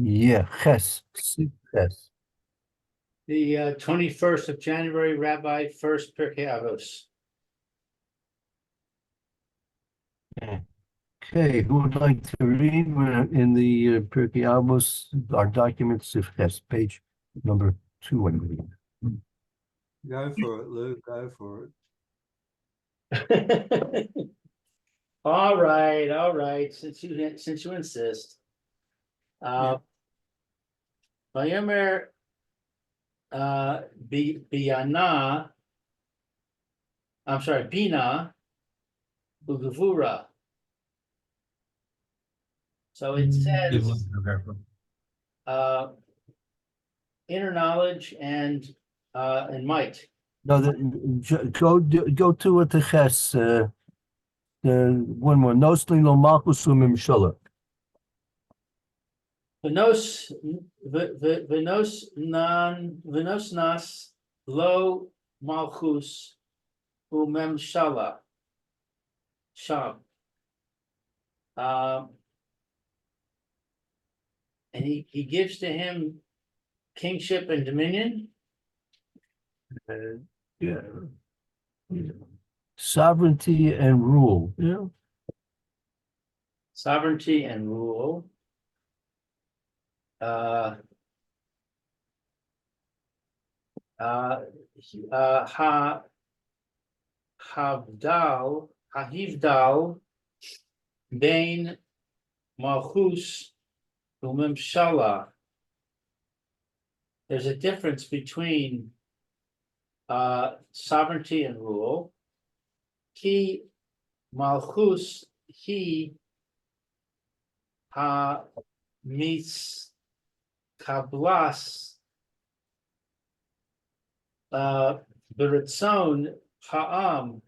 Yeah, Ches. Ches. The 21st of January, Rabbi Furst, Pierke, Avos. Okay, who would like to read? We're in the Pierke Avos, our documents of Ches, page number 2, I believe. Go for it, Lou. Go for it. All right. Since you insist. Vayomer Biyana. I'm sorry, Bina Ugavura. So it says inner knowledge and might. No, go to it, the Ches, the one more. Nosli lo malchus umimshala. Venos nas lo malchus umemshala. Sham. And he gives to him kingship and dominion. Yeah. Sovereignty and rule. Yeah. Sovereignty and rule. Hahivdal Bain Malchus Umemshala. There's a difference between sovereignty and rule. Ki Malchus he ha mis kablas beritzon ha'am.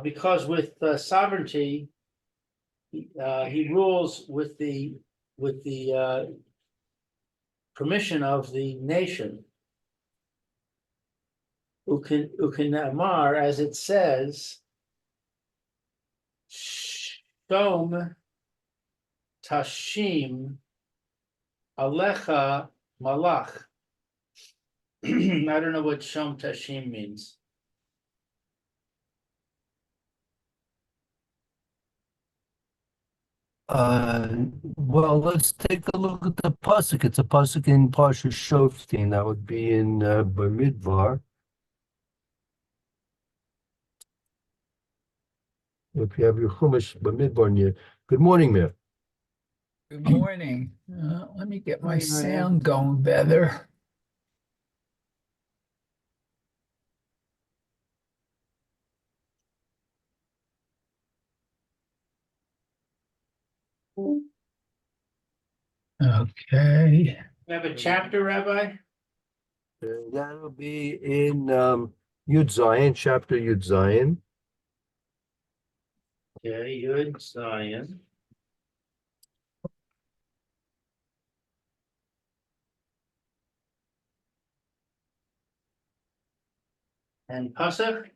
Because with sovereignty, he rules with the permission of the nation. Ukinamar, as it says, Shom Tashim Alecha Malach. I don't know what Shom Tashim means. Well, let's take a look at the pasuk. It's a pasuk in Parsha Shoftim. That would be in Bamidbar. If you have your Chumash Bamidbar near. Good morning, Mir. Good morning. Let me get my sound going better. Okay. You have a chapter, Rabbi? That'll be in Yud Zion, chapter Yud Zion. Okay, Yud Zion. And Pasuk?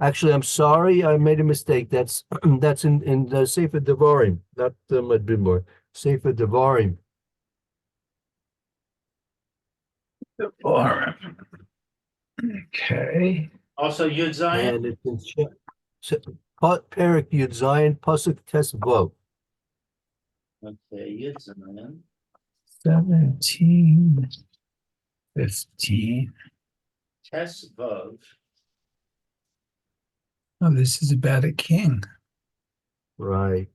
Actually, I'm sorry, I made a mistake. That's that's in the Sefer Devarim, not Bamidbar. Sefer Devarim. Okay. Also Yud Zion? And it's in Perek Yud Zion, Pasuk Tes Vav. Okay, Yud Zion. 17, 15. Tes Vav. Oh, this is about a king. Right.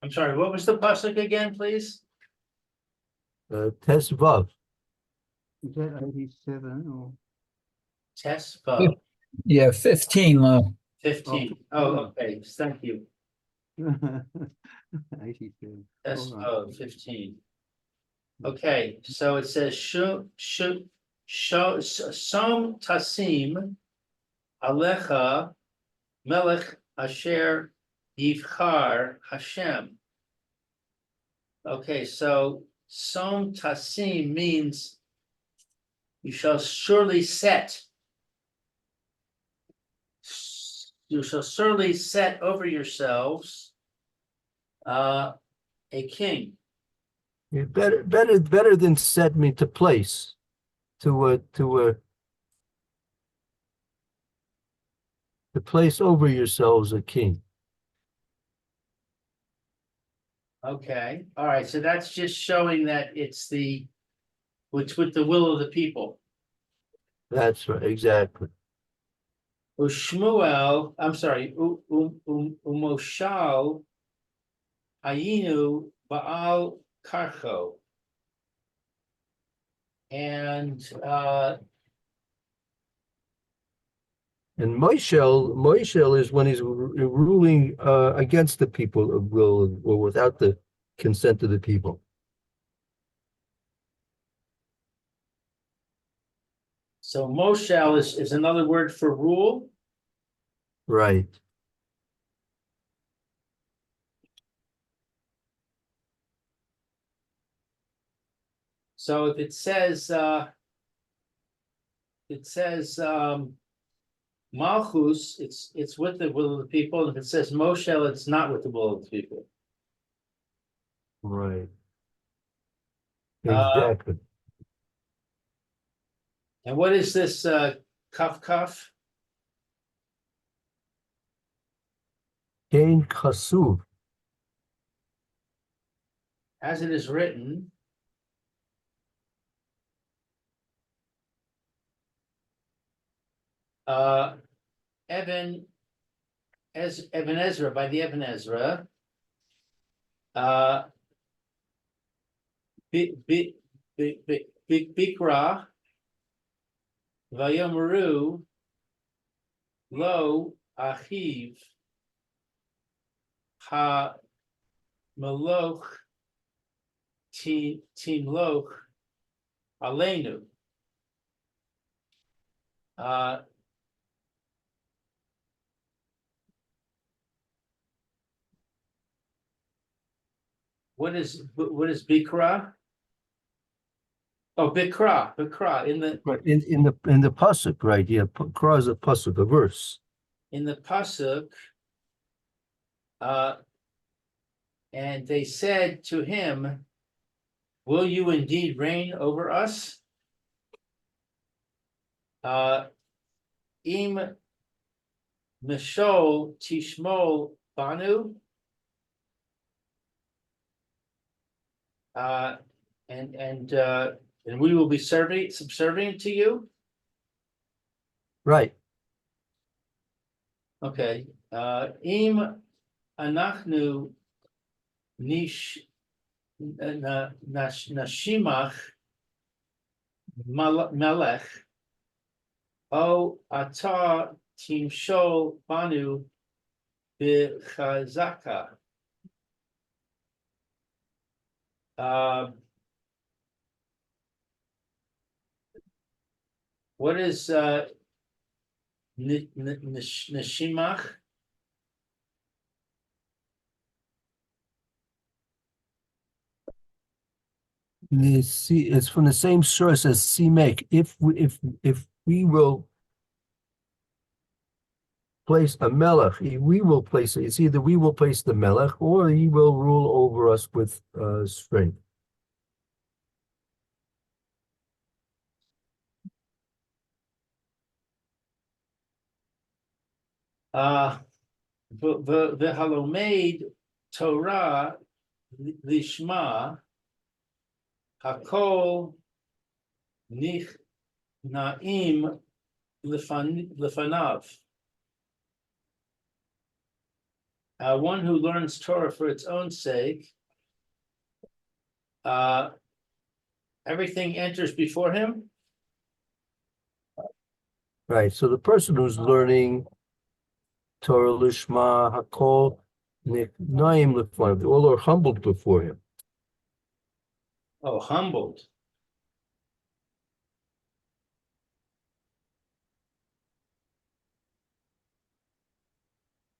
I'm sorry, what was the Pasuk again, please? Tes Vav. Is that 87 or? Tes Vav. Yeah, 15, Lou. 15. Oh, okay, thank you. 87. Tes All right. Vav, 15. Okay, so it says Som Tasim Alecha Melech Asher Yivchar Hashem. Okay, so som tasim means you shall surely set. You shall surely set over yourselves a king. Yeah, better than set me to place, to place over yourselves a king. Okay, all right, so that's just showing that it's with the will of the people. That's right, exactly. Ushmuel, I'm sorry, Umoshal Ayinu Baal Karcho. And And Moishel is when he's ruling against the people of will or without the consent of the people. so Moshel is another word for rule. Right. So if it says Malchus, it's with the will of the people. And if it says Moshel, it's not with the will of the people. Right. Uh, Exactly. And what is this kaf kaf? Cain Chasuv. As it is written, Evan Ezra, by the Evan Ezra, Bikra, Vayomaru, Lo Achiv, Ha Maloch, Timloch, Aleinu. What is Bikra? Oh, Bikra in the Right. In the pasuk, right? Yeah, Kra is a pasuk, a verse. pasuk, and they said to him, "Will you indeed reign over us?" Im Mishol Tishmol Banu. And we will be subservient to you. Right. Okay. Im anachnu nashimach melech o ata timshol banu b'chazaka. What is nashimach? It's from the same source as Simek. If we will place a melech, we will place it. It's either we will place the melech or he will rule over us with strength. V'halomed Torah lishma hakol nich naim lefanav. One who learns Torah for its own sake, everything enters before him. Right. So the person who's learning Torah Lishma Hakol Naim Lefanav, all are humbled before him. Oh, humbled.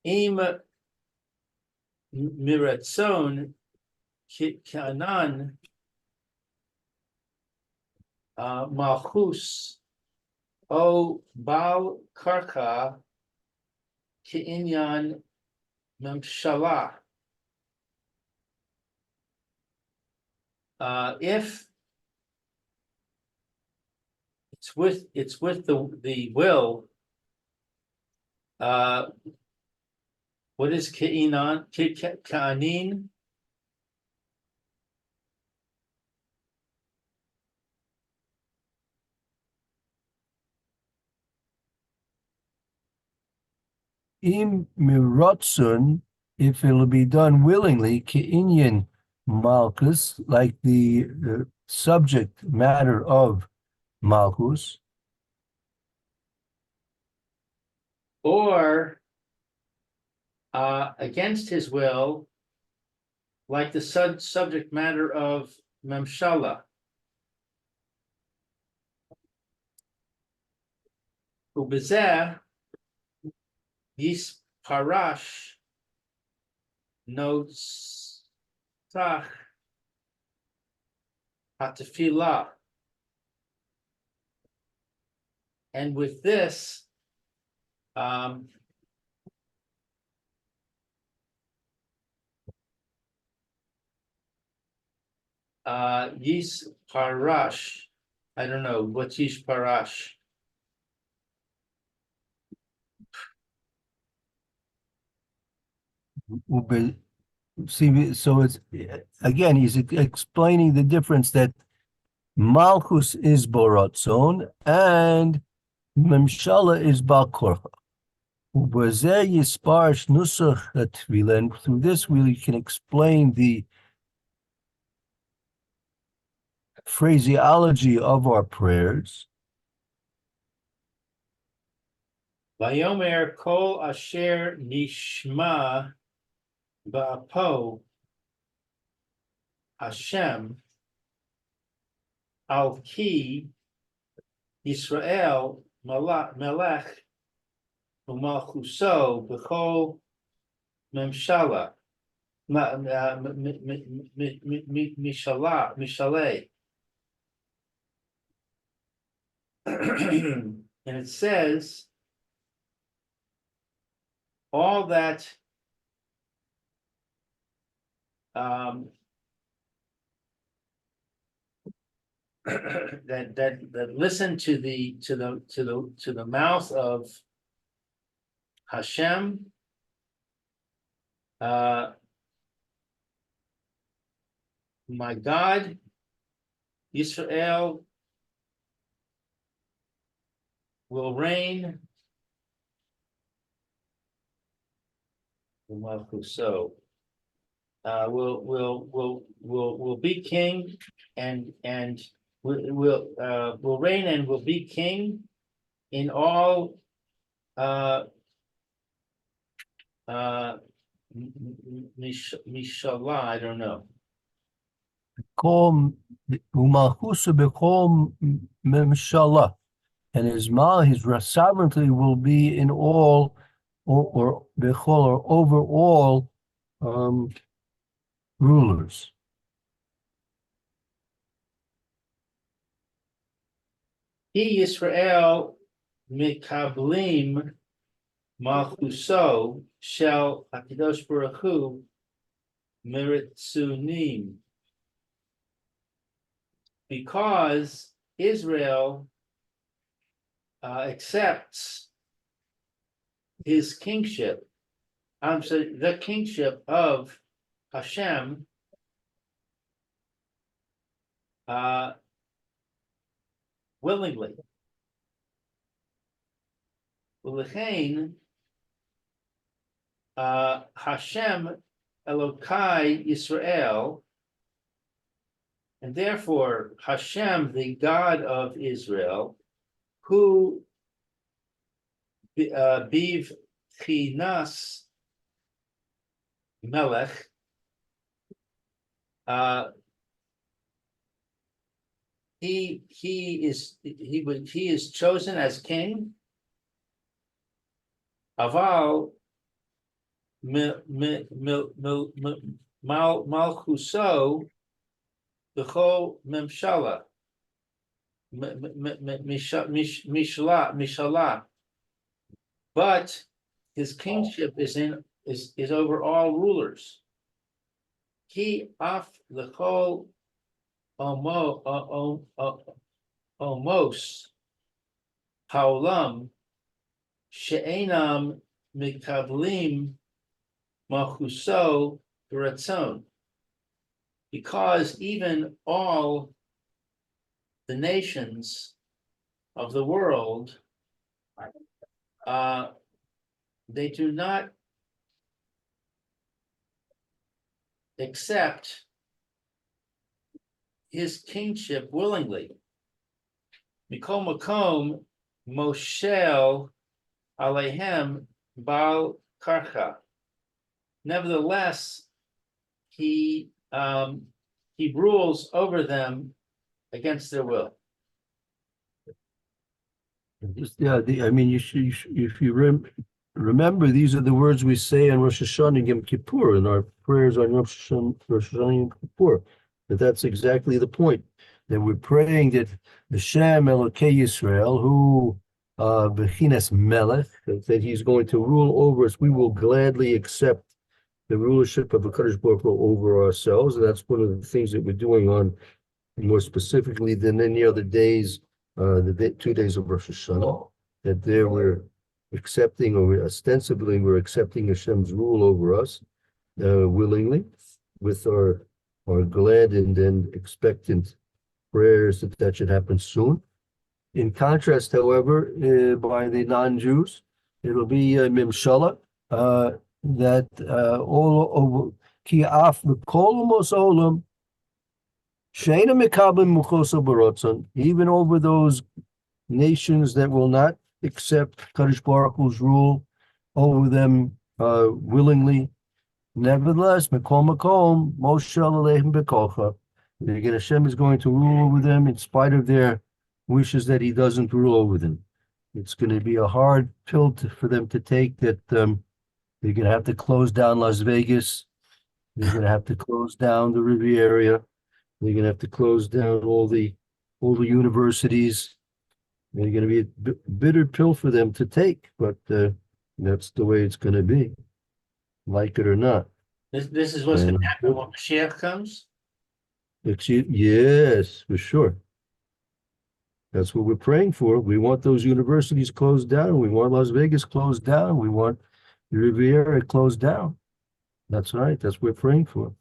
Im miratzon kanan Malchus o Bal Karka Keinyan Memshala. If it's with the will, what is Keinan? Ka'anin? Im mirotzun, if it'll be done willingly, Keinyan Malchus, like the subject matter of Malchus, Or against his will, like the subject matter of Memshala. Ubezeh Yis Parash Notes Tach Hatafila. And with this, Yis Parash. I don't know what's Yis Parash. see, so it's again, he's explaining the difference that Malchus is Borotzon and Memshala is Bar Korcha. And through this, we can explain the phraseology of our prayers. Vayomer Kol Asher Nishma Ba'apo Hashem Al Ki Yisrael Melech Umalchuso B'chol Memshala Mishaleh. And it says all that that listen to the mouth of Hashem, my God, Yisrael will reign. So will be king and will reign and will be king in all Mishalah, I don't know. And his sovereignty will be in all, or over all rulers. He Yisrael mikablim malchuso shel Hakadosh Baruch Hu miritzunim, because Israel accepts his kingship. I'm sorry, the kingship of Hashem willingly. Ulechein Hashem Elokai Yisrael, and therefore Hashem, the God of Israel, who biv chinas melech, he is chosen as king. Aval malchuso b'chol memshala, Mishalah. But his kingship is over all rulers. He off the whole omos haolam she'enam mikavlim machuso b'ratzon. Because even all the nations of the world, they do not accept his kingship willingly. Mikol makom moshel alehem bal karcha. Nevertheless, he rules over them against their will. Yeah, I mean, if you remember, these are the words we say on Rosh Hashanah and Yom Kippur, in our prayers on Rosh Hashanah and Yom Kippur. But that's exactly the point. That we're praying that Hashem Elokei Yisrael, who Bechinas Melech, that he's going to rule over us, we will gladly accept the rulership of the Kadosh Baruch Hu over ourselves. And that's one of the things that we're doing on, more specifically than any other days, the 2 days of Rosh Hashanah, that there we're accepting, or ostensibly we're accepting Hashem's rule over us willingly, with our glad and expectant prayers that should happen soon. In contrast, however, by the non-Jews, it'll be Mimshala, that all over Ki af Mikol Umos Olam Sheina Mekablim Muchosa Barotzon, even over those nations that will not accept Kadosh Baruch Hu's rule over them willingly. Nevertheless, Mekom Makom Moshe Aleichem Bekocha. Again, Hashem is going to rule over them in spite of their wishes that He doesn't rule over them. It's going to be a hard pill for them to take. That they're going to have to close down Las Vegas. They're going to have to close down the Riviera. They're going to have to close down all the universities. They're going to be a bitter pill for them to take, but that's the way it's going to be, like it or not. This is what's going to happen when Mashiach comes? Yes, for sure. That's what we're praying for. We want those universities closed down. We want Las Vegas closed down. We want the Riviera closed down. That's right. That's what we're praying for.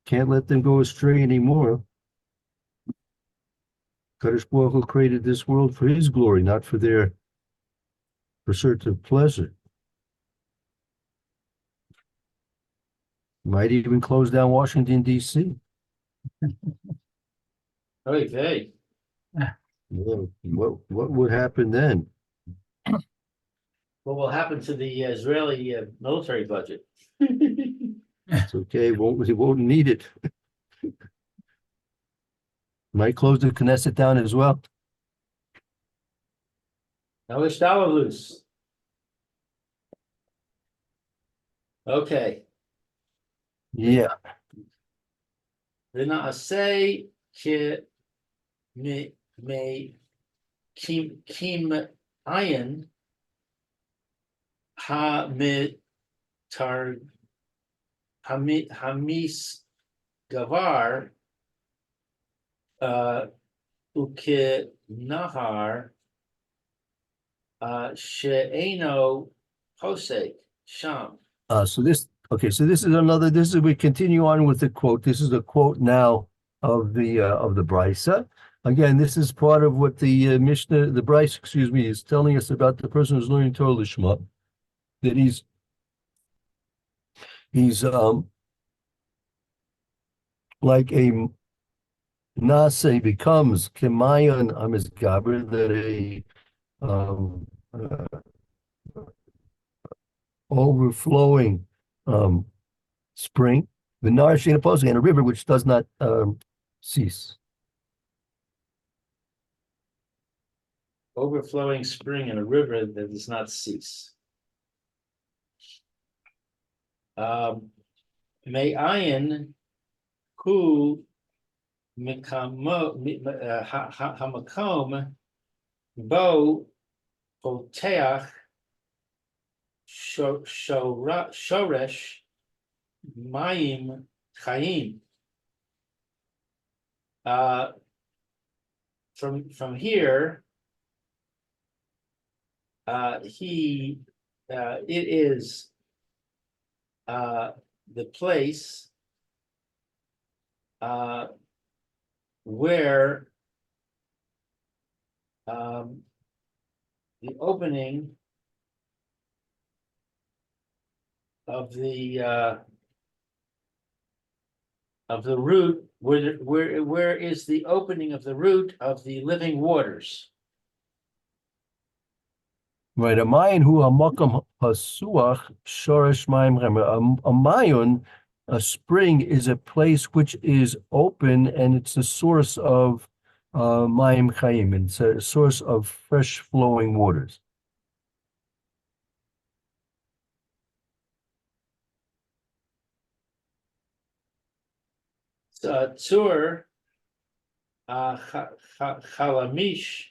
Can't let them go astray anymore. Kadosh Baruch Hu created this world for His glory, not for their pursuit of pleasure. Might even close down Washington, D.C. Okay. Yeah. What would happen then? What will happen to the Israeli military budget? It's okay. It won't need it. Might close the Knesset down as well. Now it's dollar loose. Okay. Yeah. V'na'aseh kim ayin hamis gavar uke nahar she'eno posek sham. So this is we continue on with the quote. This is a quote now of the Brisa. Again, this is part of what the Mishnah, the Brisa, is telling us about the person who's learning Torah Lishma, that he's like a Nase becomes Kemayon Amizgaber, that overflowing spring, the nourishing opposing, and a river which does not cease. Overflowing spring and a river that does not cease. May ayin hu hamakom bo poteach shoresh mayim chayim. From here, it is the place where the opening of the root, where is the opening of the root of the living waters? Right, a mayan hu hamakam hasuach shoresh mayim chaim. A mayon, a spring, is a place which is open and it's a source of mayim chaim. It's a source of fresh flowing waters. Tzur chalamish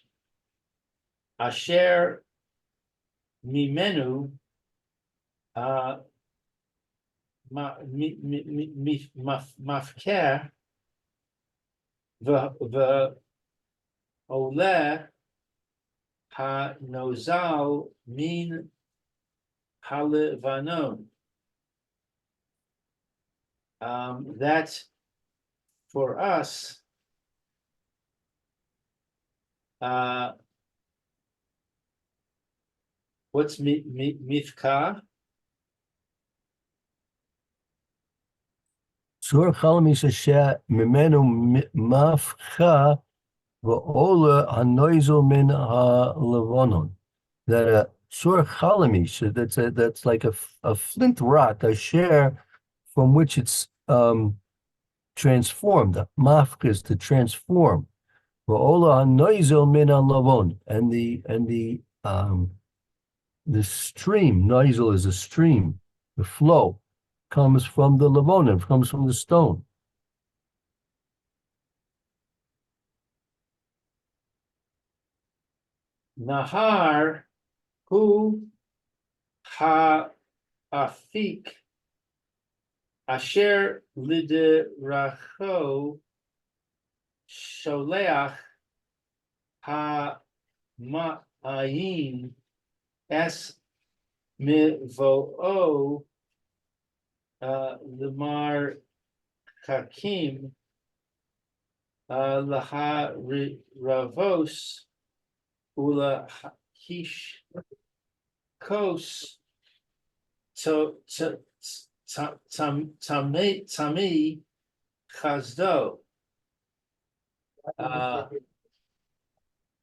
asher mimenu mafker ve'oleh hanozal min halevanon. That's for us. What's mifka? Tzur chalamish asher mimenu mafcha ve'ola hanoizel min halevanon. That a tzur chalamish, that's like a flint rock, a share from which it's transformed. Mafka is to transform. Ve'ola hanoizel min halavon, and the stream, noisel is a stream, the flow comes from the lavonim, comes from the stone. Nahar hu ha'afik asher lideracho sholeach ha'ma'ayin es mivo'o lemar hakim laha ravos ula hish kos to tami chazdo.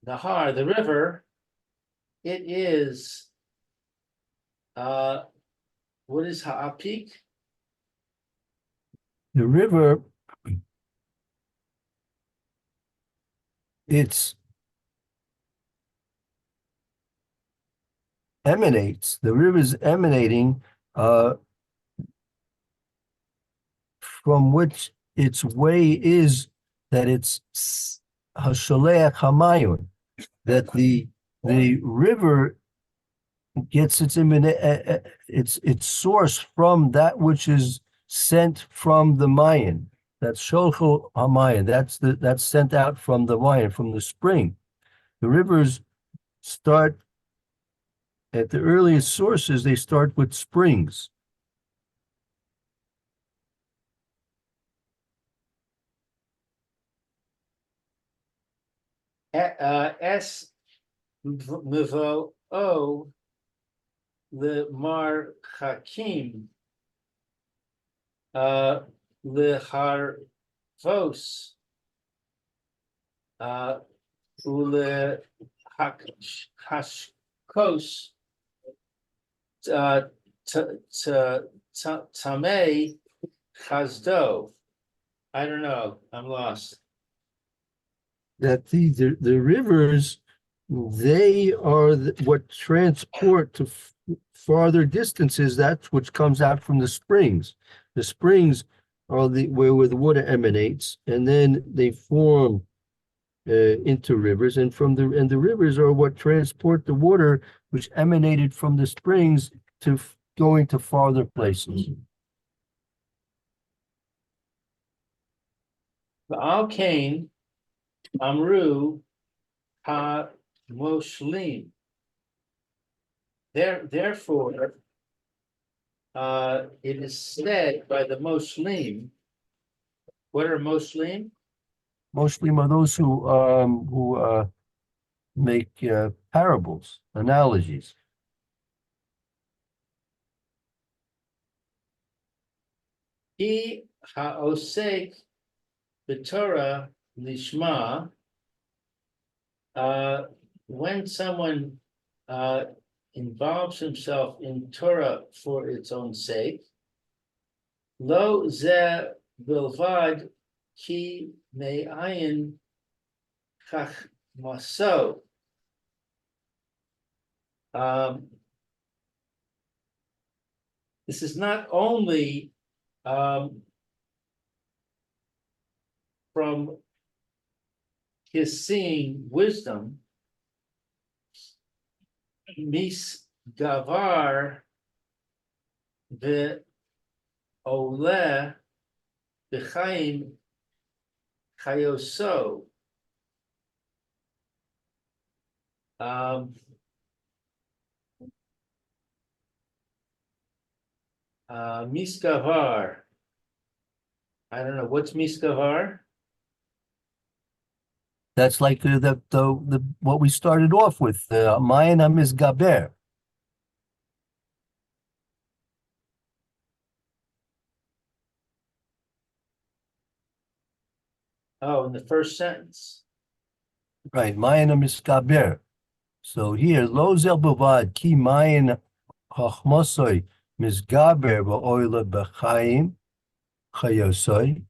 Nahar, the river, it is what is ha'apik? The river, it's emanates, the river is emanating from which its way is that it's hasholeach hamayun, that the river gets its source from that which is sent from the Mayan. That's sholcho hamayan. That's sent out from the Mayan, from the spring. The rivers start at the earliest sources. They start with springs. Es mivo o le mar hakim le harvos ule hashkos tamei chazdo. I don't know. I'm lost. That the rivers, they are what transport to farther distances that which comes out from the springs. The springs are where the water emanates, and then they form into rivers, and the rivers are what transport the water which emanated from the springs to going to farther places. Al Kain, Amru, Ha Moshlim. Therefore, it is said by the Moshlim. What are Moshlim? Mostly are those who make parables, analogies. He ha'osek b'Torah lishma. When someone involves himself in Torah for its own sake, lo ze bilvad ki me'ayin chachmaso. This is not only from his seeing wisdom, mis gavar ve'oleh b'chaim chayoso. Miskavar. I don't know, what's Miskavar? That's like the what we started off with. Mayan HaMizgaber. Oh, in the first sentence. Right, Mayan HaMizgaber. So here, lo zel bavad ki mayan hachmasoi mizgaber ba'oila b'chaim chayosoi.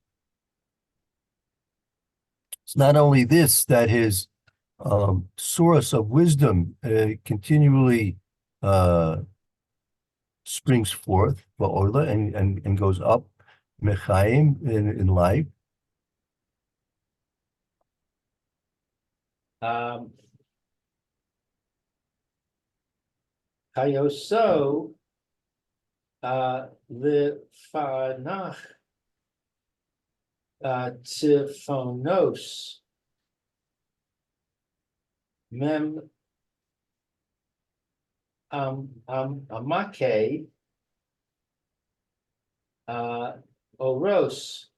It's not only this, that his source of wisdom continually springs forth ba'oila and goes up mechaim in life. Chayoso lefanach tifonos mem amake oros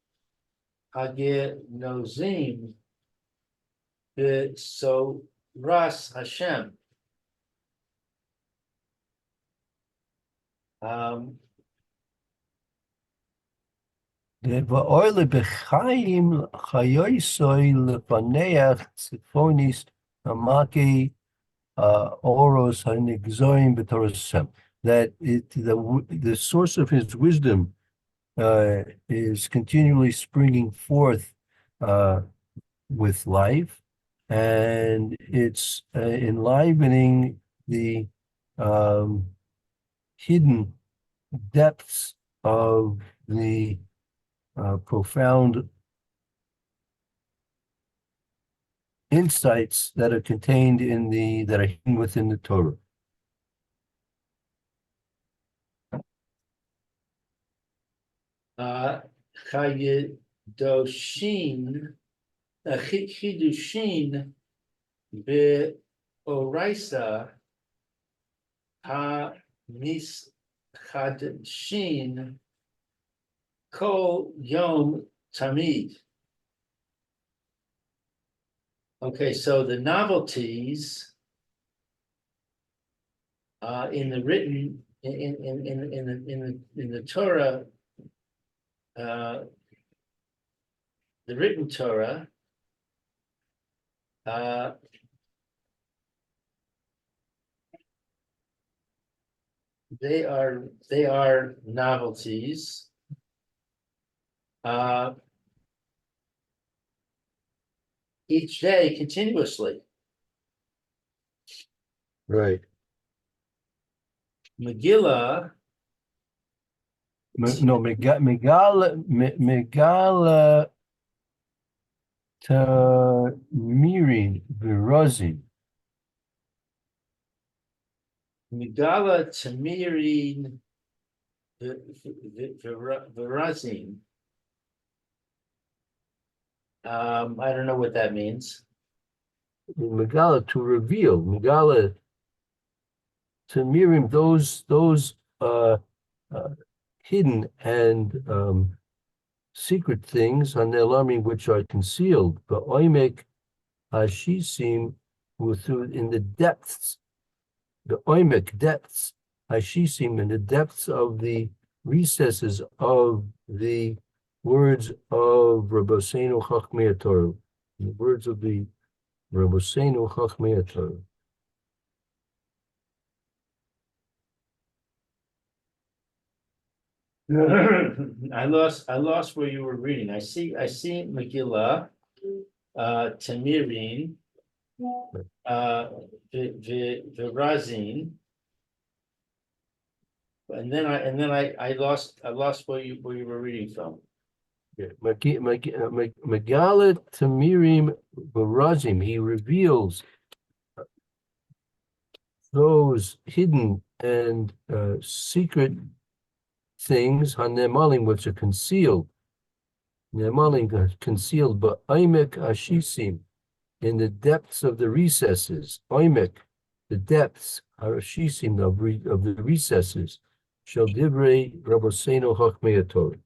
hagenozim so ras Hashem. Va'oile b'chaim chayoisoi lefaneach tzifonis amaki oros hanigzoim b'torasem. That the source of his wisdom is continually springing forth with life, and it's enlivening the hidden depths of the profound insights that are contained that are hidden within the Torah. Chidushin be'oraisa ha mischadshin kol yom tamid. Okay, so the novelties in the written in the Torah, the written Torah, they are novelties. Each day continuously. Right. Megillah No, Megala Tamirin Virozin. Megala Tamirin Verazin. I don't know what that means. Megala to reveal. Megala Tamirim, those hidden and secret things on the alarming which are concealed. But oimek hashisim through in the depths, the oimek depths, hashisim in the depths of the recesses of the words of Rabbeinu Chachmei Torah, the words of the Rabbeinu Chachmei Torah. I lost where you were reading. I see Megillah, Tamirin, Virazin. And then I lost where you were reading from. Yeah. Megala Tamirim Barazim, he reveals those hidden and secret things, Hanemalim, which are concealed. Nemalim concealed, but Aimek Ashisim, in the depths of the recesses. Aimek, the depths, Ashisim of the recesses, shall divrei Rabbeinu Chachmei Torah.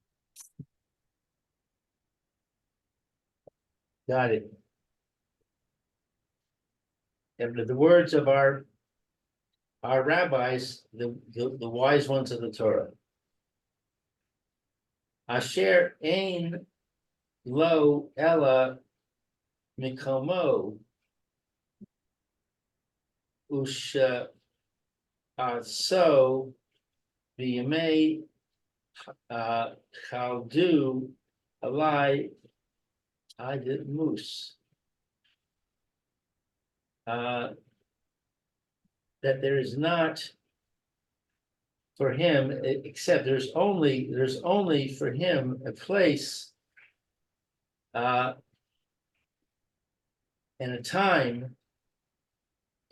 Got it. And the words of our rabbis, the wise ones of the Torah. Asher ein lo ella mikomo usha so b'yamei chaldu alai adet mus. That there is not for him, except there's only for him a place and a time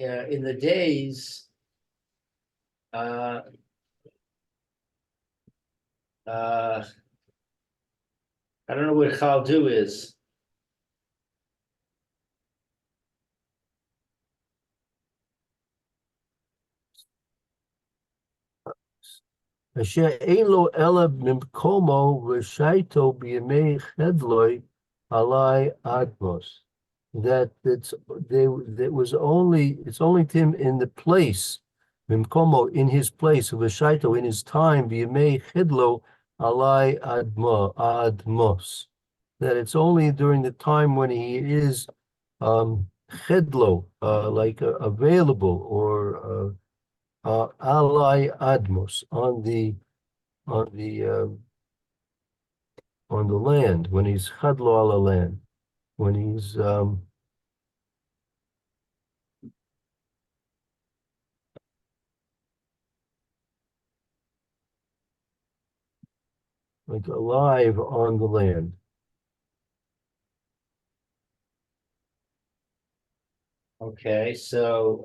in the days I don't know what Chaldu is. Asher ein lo ela mimkomo v'shaito b'yemei chedloi alai admos. That it's only to him in the place, mimkomo in his place, v'shaito in his time b'yemei chedlo alai admos. That it's only during the time when he is chedlo, available or alai admos on the land, when he's chadlo ala land, when he's like alive on the land. Okay, so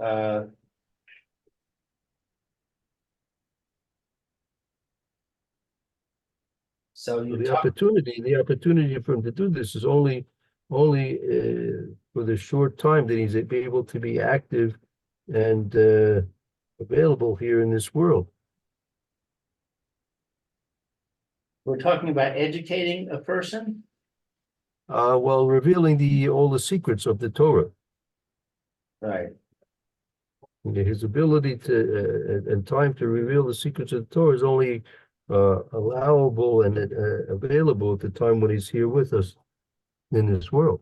you The talk. opportunity for him to do this is only for the short time that he's able to be active and available here in this world. We're talking about educating a person. While revealing all the secrets of the Torah. Right. His ability to and time to reveal the secrets of the Torah is only allowable and available at the time when he's here with us in this world.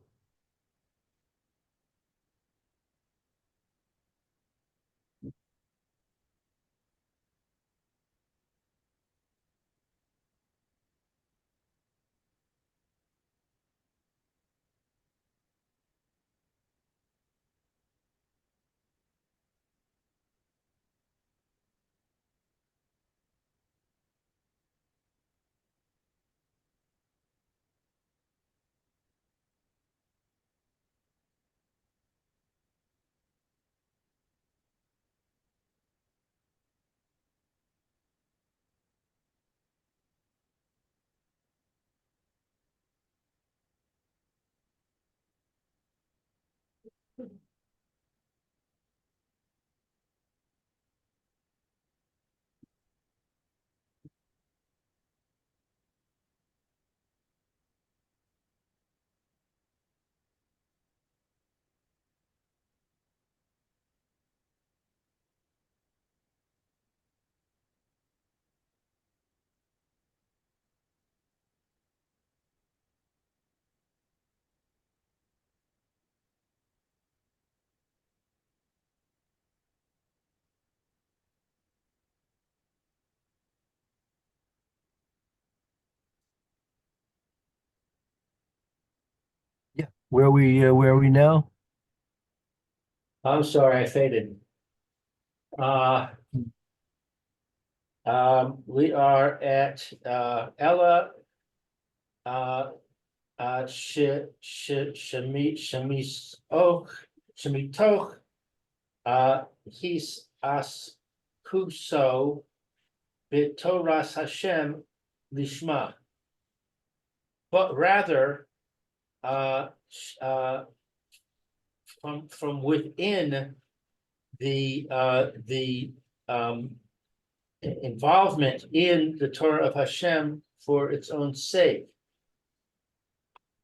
where are we now? I'm sorry, I faded. We are at, Ella, Shemitoch, his as kuso, b'toras Hashem lishma. But rather, from within the involvement in the Torah of Hashem for its own sake.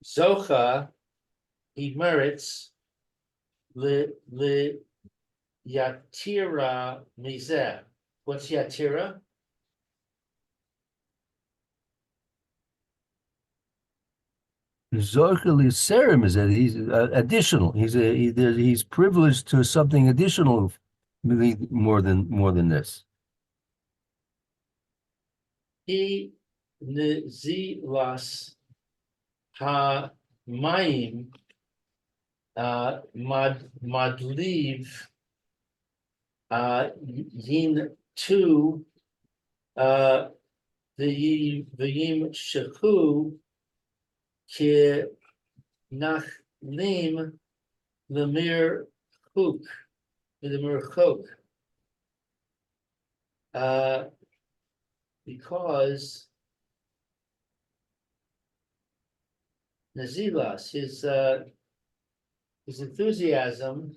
Zocha, he merits le yatira mizeh. What's yatira? Zorkel is serum is that he's additional. He's privileged to something additional, more than this. He nezilas ha mayim madliv yin tu the yim shechu ke nachlim lemir chuk because Nazilas, his enthusiasm,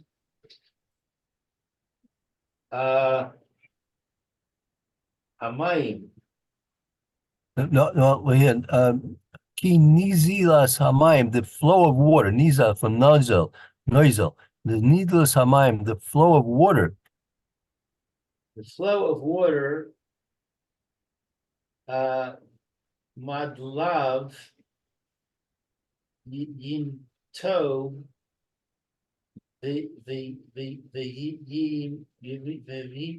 Hamayim. No, here, ki nizilas hamayim, the flow of water, nizal from nozel, the needless hamayim, the flow of water. The flow of water, madlav yin to the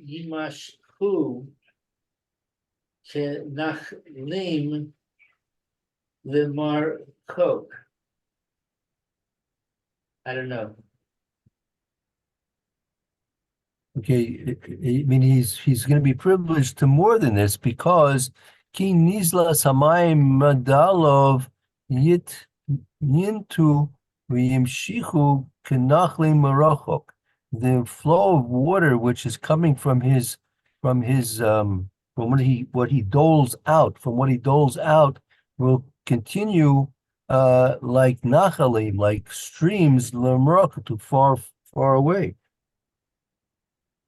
yimash hu ke nachlim lemar kok. I don't know. Okay, I mean he's going to be privileged to more than this because ki nizlas hamayim madalov yit yintu v'yimshichu kenachlim marachok. The flow of water which is coming from what he doles out will continue like nachalim, like streams l'marachok, to far away.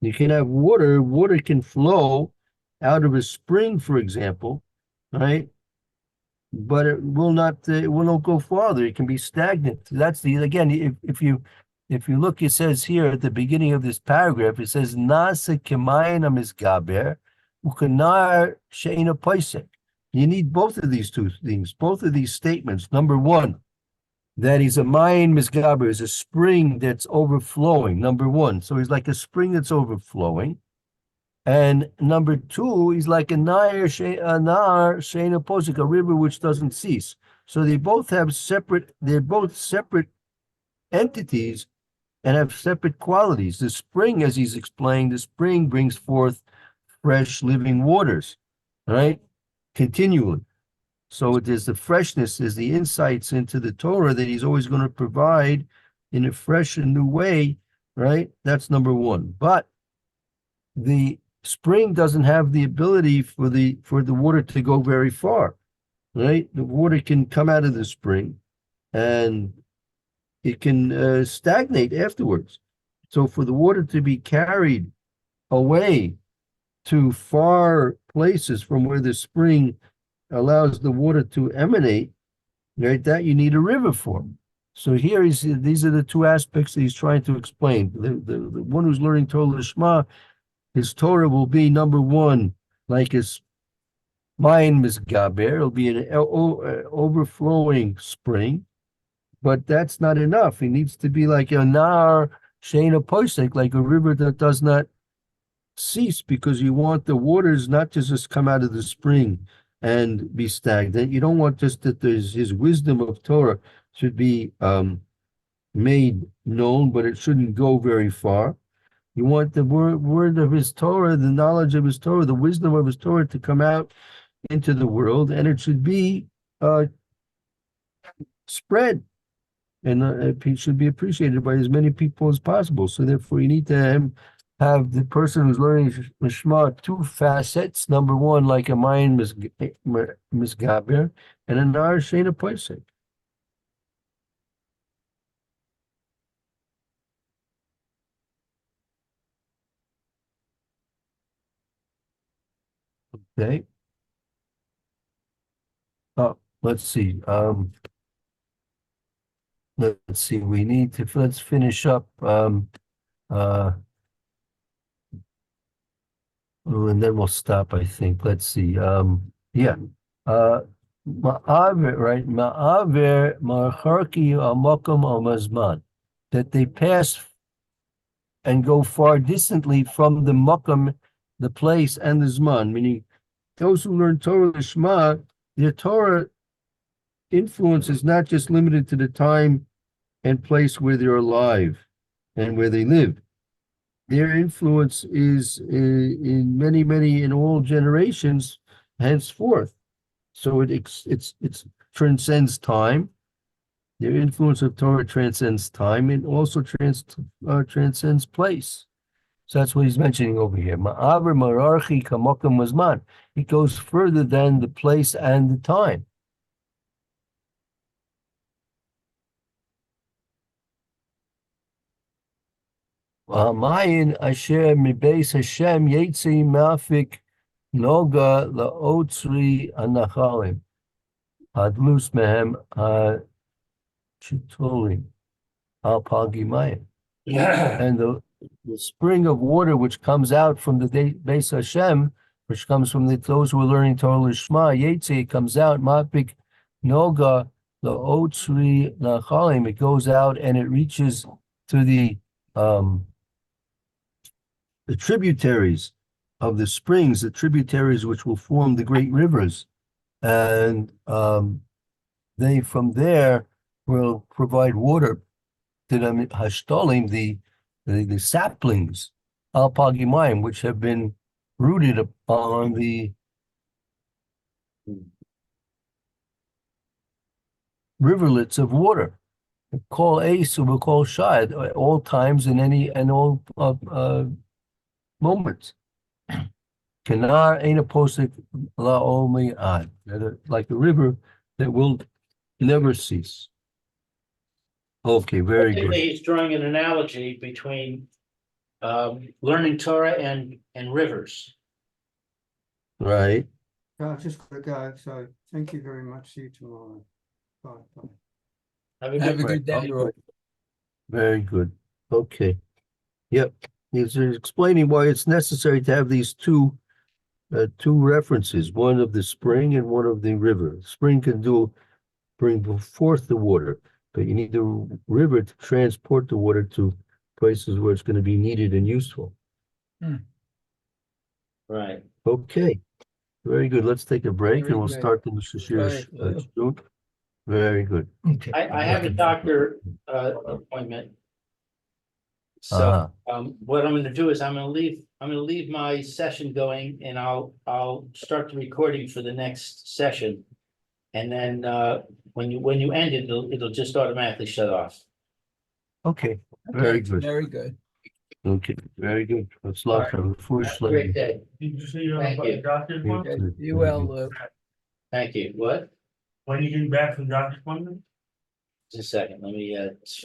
You can have water can flow out of a spring, for example, right? But it will not go farther. It can be stagnant. That's again, if you look, it says here at the beginning of this paragraph, it says Nasa Kemayim Amizgaber Ukanar Sheina Paisek. You need both of these two things, both of these statements. Number one, that he's a Mayin Mizgaber, is a spring that's overflowing, number one. So he's like a spring that's overflowing. And number two, he's like a Nar Sheina Posik, a river which doesn't cease. So they're both separate entities and have separate qualities. The spring, as he's explained, the spring brings forth fresh living waters, right? Continually. So there's the freshness, there's the insights into the Torah that he's always going to provide in a fresh and new way, right? That's number one. But the spring doesn't have the ability for the water to go very far, right? The water can come out of the spring and it can stagnate afterwards. So for the water to be carried away to far places from where the spring allows the water to emanate, right? That you need a river for. So here these are the two aspects that he's trying to explain. The one who's learning Torah Lishma, his Torah will be number one, like his mind Mizgaber, it'll be an overflowing spring, but that's not enough. He needs to be like a Nar Sheina Posek, like a river that does not cease, because you want the waters not to just come out of the spring and be stagnant. You don't want just that his wisdom of Torah should be made known, but it shouldn't go very far. You want the word of his Torah, the knowledge of his Torah, the wisdom of his Torah to come out into the world, and it should be spread, and it should be appreciated by as many people as possible. So therefore, you need to have the person who's learning Shema two facets. Number one, like a mind misgaber, and a nar shena poisek. Okay. Oh, let's see. Let's see. We need to let's finish up. Oh, and then we'll stop, I think. Let's see. Yeah. Ma'aver, right? Ma'aver marcharki amakom amazman. That they pass and go far distantly from the makam, the place, and the zman. Meaning, those who learn Torah Lishma, their Torah influence is not just limited to the time and place where they're alive and where they live. Their influence is in many, in all generations henceforth. So it transcends time. Their influence of Torah transcends time and also transcends place. So that's what he's mentioning over here. Ma'aver mararchi kamokam mazman. It goes further than the place and the time. Mayin asher mibeis Hashem yetzi mafik noga laotzri anachalim adlus mehem chitolim al pagimayim. And the spring of water which comes out from the Beis Hashem, which comes from those who are learning Torah Lishma, Yetzi, comes out, Mapik Noga, the Otzri Nachalim, it goes out and it reaches to the tributaries of the springs, the tributaries which will form the great rivers. And they from there will provide water to the hashtolim, the saplings, al pagimayim, which have been rooted upon the riverlets of water. Call ace or call shad at all times and all moments. Kenar ain't a posik la only ad, like a river that will never cease. Okay, very good. He's drawing an analogy between learning Torah and rivers. Right. I've just got to go, so thank you very much. See you tomorrow. Bye. Bye. Have a Have good a good day, Roy. Very good. Okay. Yep. He's explaining why it's necessary to have these two references, one of the spring and one of the river. Spring can bring forth the water, but you need the river to transport the water to places where it's going to be needed and useful. Right. Okay. Very good. Let's take a break Very and we'll good. start the Shashir Right, Lou. soon. Very good. Okay. I have a doctor appointment. So what I'm gonna do is I'm gonna leave my session going and I'll start the recording for the next session. And then when you end it, it'll just automatically shut off. Okay. Very Okay, good. very good. Okay. Very good. Let's All lock right. our full Have a great day. Did you say you're Thank on you. doctor's appointment? Okay, you well, Lou. Thank you. What? When are you getting back from doctor's appointment? Just a second, let me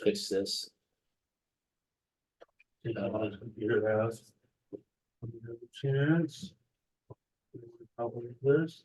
fix this. On his computer house. Chance. Public list.